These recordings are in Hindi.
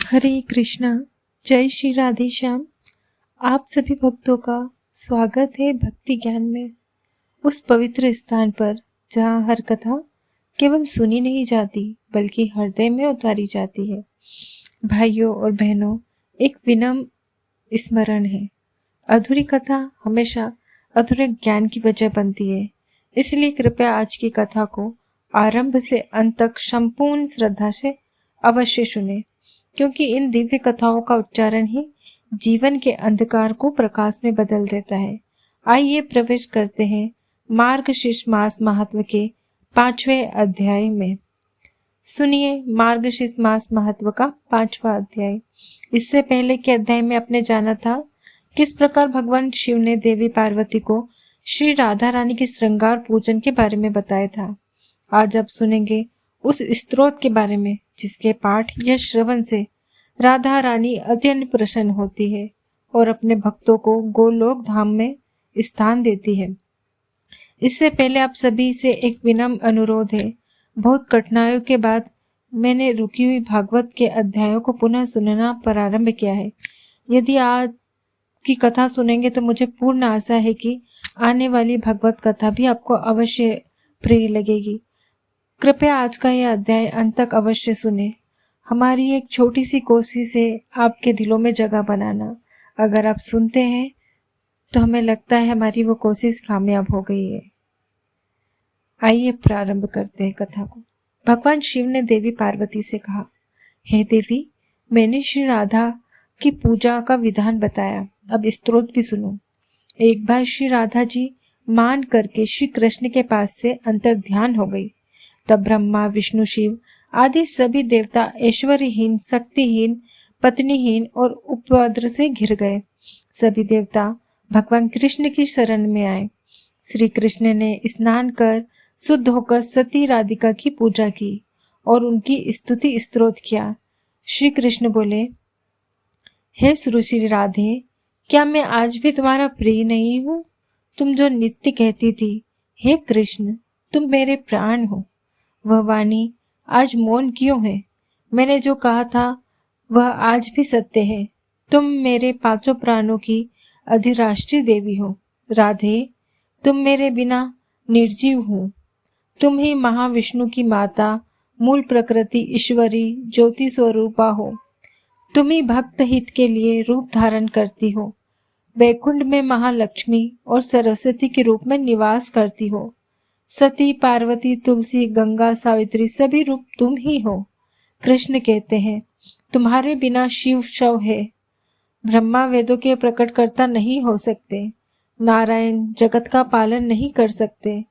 हरे कृष्णा। जय श्री राधे श्याम। आप सभी भक्तों का स्वागत है भक्ति ज्ञान में, उस पवित्र स्थान पर जहाँ हर कथा केवल सुनी नहीं जाती बल्कि हृदय में उतारी जाती है। भाइयों और बहनों, एक विनम्र स्मरण है, अधूरी कथा हमेशा अधूरे ज्ञान की वजह बनती है। इसलिए कृपया आज की कथा को आरंभ से अंत तक संपूर्ण श्रद्धा से अवश्य सुने, क्योंकि इन दिव्य कथाओं का उच्चारण ही जीवन के अंधकार को प्रकाश में बदल देता है। आइए प्रवेश करते हैं मार्गशीर्ष मास महत्व के 5वें अध्याय में। सुनिए मार्गशीर्ष मास महत्व का 5वां अध्याय। इससे पहले के अध्याय में आपने जाना था किस प्रकार भगवान शिव ने देवी पार्वती को श्री राधा रानी के श्रृंगार पूजन के बारे में बताया था। आज आप सुनेंगे उस स्तोत्र के बारे में जिसके पाठ या श्रवण से राधा रानी अत्यंत प्रसन्न होती है और अपने भक्तों को गोलोक धाम में स्थान देती है। इससे पहले आप सभी से एक विनम्र अनुरोध है। बहुत कठिनाइयों के बाद मैंने रुकी हुई भागवत के अध्यायों को पुनः सुनना प्रारंभ किया है। यदि आज की कथा सुनेंगे तो मुझे पूर्ण आशा है कि आने वाली भगवत कथा भी आपको अवश्य प्रिय लगेगी। कृपया आज का यह अध्याय अंत तक अवश्य सुने। हमारी एक छोटी सी कोशिश है आपके दिलों में जगह बनाना। अगर आप सुनते हैं तो हमें लगता है हमारी वो कोशिश कामयाब हो गई है। आइए प्रारंभ करते हैं कथा को। भगवान शिव ने देवी पार्वती से कहा, हे देवी, मैंने श्री राधा की पूजा का विधान बताया, अब स्तोत्र भी सुनो। एक बार श्री राधा जी मान करके श्री कृष्ण के पास से अंतर ध्यान हो गई। तब ब्रह्मा, विष्णु, शिव आदि सभी देवता ऐश्वर्यहीन, शक्तिहीन, पत्नीहीन और उपद्र से घिर गए। सभी देवता भगवान कृष्ण की शरण में आए। श्री कृष्ण ने स्नान कर शुद्ध होकर सती राधिका की पूजा की और उनकी स्तुति स्तोत्र किया। श्री कृष्ण बोले, हे सुरुचि राधे, क्या मैं आज भी तुम्हारा प्रिय नहीं हूँ? तुम जो नित्य कहती थी, हे कृष्ण, तुम मेरे प्राण हो, वह वाणी आज मौन क्यों है? मैंने जो कहा था वह आज भी सत्य है। तुम मेरे 5 प्राणों की अधिराष्ट्रीय देवी हो। राधे, तुम मेरे बिना निर्जीव हो। तुम ही महाविष्णु की माता, मूल प्रकृति, ईश्वरी, ज्योति स्वरूपा हो। तुम ही भक्त हित के लिए रूप धारण करती हो। वैकुंठ में महालक्ष्मी और सरस्वती के रूप में निवास करती हो। सती, पार्वती, तुलसी, गंगा, सावित्री सभी रूप तुम ही हो। कृष्ण कहते हैं, तुम्हारे बिना शिव शव है। ब्रह्मा वेदों के प्रकटकर्ता नहीं हो सकते। नारायण जगत का पालन नहीं कर सकते।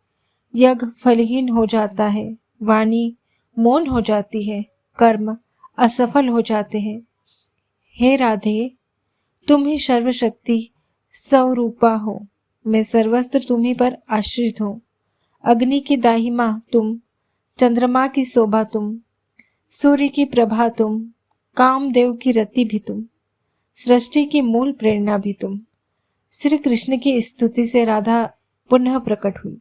यज्ञ फलहीन हो जाता है, वाणी मौन हो जाती है, कर्म असफल हो जाते हैं। हे राधे, तुम ही सर्वशक्ति स्वरूपा हो। मैं सर्वस्त्र तुम्ही पर आश्रित हूँ। अग्नि की दाहिमा तुम, चंद्रमा की शोभा तुम, सूर्य की प्रभा तुम, कामदेव की रति भी तुम, सृष्टि की मूल प्रेरणा भी तुम। श्री कृष्ण की स्तुति से राधा पुनः प्रकट हुई।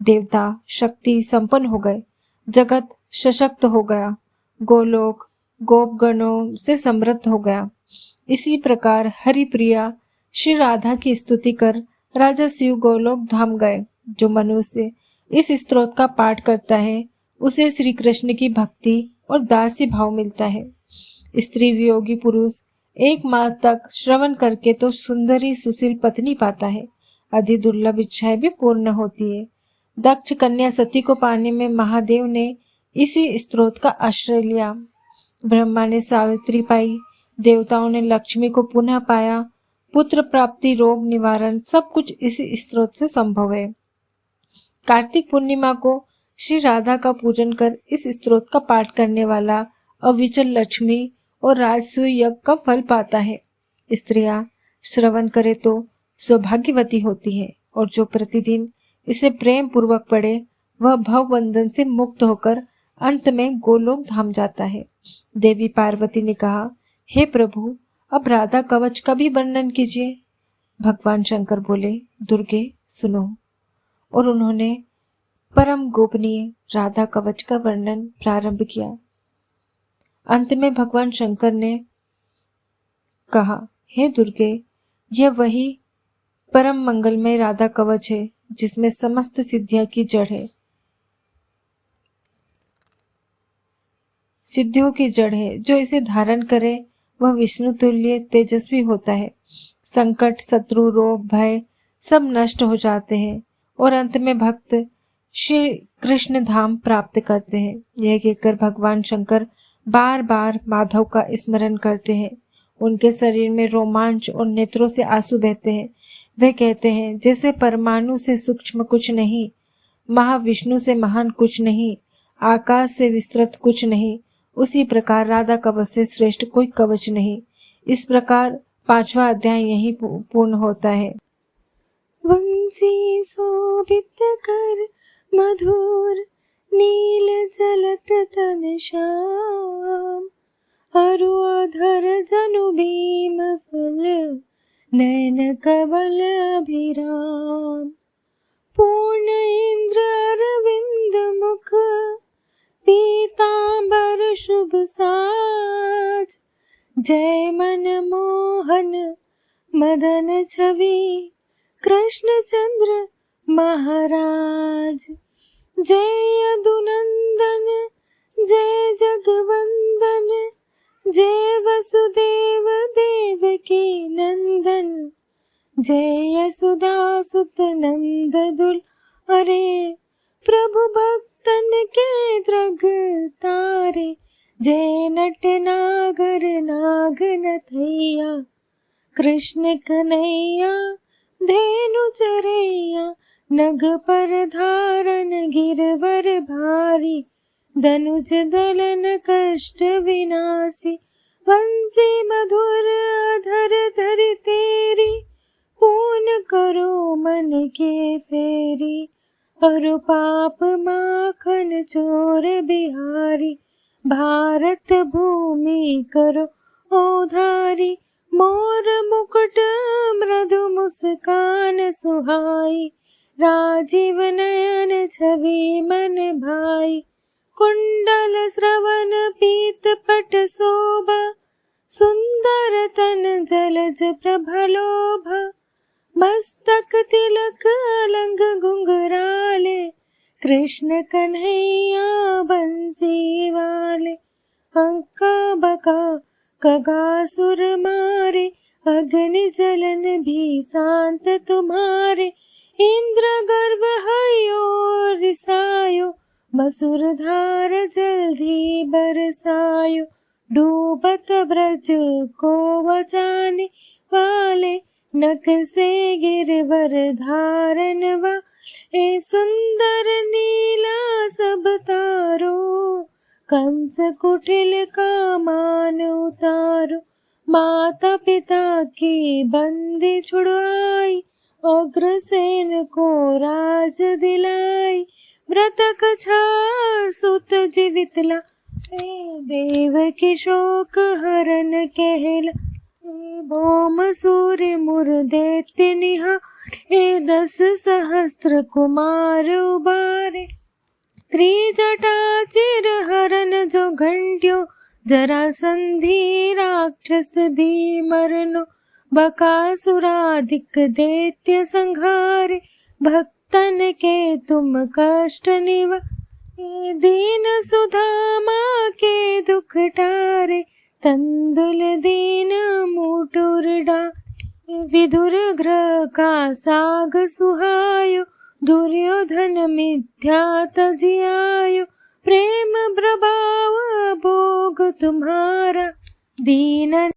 देवता शक्ति संपन्न हो गए, जगत सशक्त हो गया, गोलोक गोपगणों से समृद्ध हो गया। इसी प्रकार हरिप्रिया श्री राधा की स्तुति कर राजा शिव गोलोक धाम गए। जो मनुष्य इस स्तोत्र का पाठ करता है उसे श्री कृष्ण की भक्ति और दासी भाव मिलता है। स्त्री वियोगी पुरुष 1 माह तक श्रवण करके तो सुंदरी सुशील पत्नी पाता है। अधि दुर्लभ इच्छाएं भी पूर्ण होती है। दक्ष कन्या सती को पाने में महादेव ने इसी स्तोत्र का आश्रय लिया। ब्रह्मा ने सावित्री पाई, देवताओं ने लक्ष्मी को पुनः पाया। पुत्र प्राप्ति, रोग निवारण सब कुछ इसी स्तोत्र से संभव है। कार्तिक पूर्णिमा को श्री राधा का पूजन कर इस स्तोत्र का पाठ करने वाला अविचल लक्ष्मी और राजसूय यज्ञ का फल पाता है। स्त्रियां श्रवण करे तो सौभाग्यवती होती है और जो प्रतिदिन इसे प्रेम पूर्वक पढ़े वह भव बंधन से मुक्त होकर अंत में गोलोक धाम जाता है। देवी पार्वती ने कहा, हे प्रभु, अब राधा कवच का भी वर्णन कीजिए। भगवान शंकर बोले, दुर्गे सुनो। और उन्होंने परम गोपनीय राधा कवच का वर्णन प्रारंभ किया। अंत में भगवान शंकर ने कहा, हे दुर्गे, यह वही परम मंगलमय राधा कवच है जिसमें समस्त सिद्धियों की जड़ है, सिद्धियों की जड़ है। जो इसे धारण करे वह विष्णु तुल्य तेजस्वी होता है। संकट, शत्रु, रोग, भय सब नष्ट हो जाते हैं और अंत में भक्त श्री कृष्ण धाम प्राप्त करते हैं। यह कहकर भगवान शंकर बार बार माधव का स्मरण करते हैं। उनके शरीर में रोमांच और नेत्रों से आंसू बहते हैं। वे कहते हैं, जैसे परमाणु से सूक्ष्म कुछ नहीं, महाविष्णु से महान कुछ नहीं, आकाश से विस्तृत कुछ नहीं, उसी प्रकार राधा कवच से श्रेष्ठ कोई कवच नहीं। इस प्रकार 5वां अध्याय यहीं पूर्ण होता है। वंशी शोभित कर मधुर नील जलत तन श्याम, अरु अधर जनु भीम फल नयन कबल अभिराम, पूर्ण इंद्र अरविंद मुख पीतांबर शुभ साज, जय मन मोहन मदन छवि कृष्ण चंद्र महाराज, जय यदुनंदन जय जगवंदन, जय वसुदेव देवकी नंदन, जय यशोदा सुत नंद दुल, अरे प्रभु भक्तन के द्रग तारे, जय नट नागर नाग नथैया, कृष्ण कन्हैया धेनु चरैया, नग पर धारन गिरवर भारी, धनुज दलन कष्ट विनाशी, वंशी मधुर अधर धर तेरी, पूर्ण करो मन के फेरी, और पाप माखन चोर बिहारी, भारत भूमि करो उधारी, मोर मुकुट मृदु मुस्कान सुहाई, राजीव नयन छवि मन भाई, कुंडल श्रवण पीत पट शोभा, सुंदर तन जलज प्रभलोभा, मस्तक तिलक अलंग घुंघराले, कृष्ण कन्हैया बंसी वाले, अंका बका कगासुर मारे, अग्नि जलन भी शांत तुम्हारे, इंद्र गर्भ हयो रिसायो, मसुर धार जल्दी बरसायो, डूबत ब्रज को बचाने वाले, नक से गिरवर धारन वाले, सुंदर नीला सब तारो, कंस कुटिल का मान उतारो, माता पिता की बंदी छुड़वाई, अग्रसेन को राज दिलाई, मृतक छा सुत जीवित ला, देव की शोक हरन कहला, भौम सूर्य मुर दैत्य निहार, 10 सहस्त्र कुमार उबारे, त्रिजटा चिर हरन जो घंट्यो, जरासंधि राक्षस भी मरनो, बकासुराधिक दैत्य संहारे, भक्तन के तुम कष्ट निवारे, दीन सुधामा के दुख टारे, तंदुल दीन मुटुर डारे, विदुर ग्रह का साग सुहायो, दुर्योधन मिथ्या तजियायो, प्रेम प्रभाव भोग तुम्हारा, दीन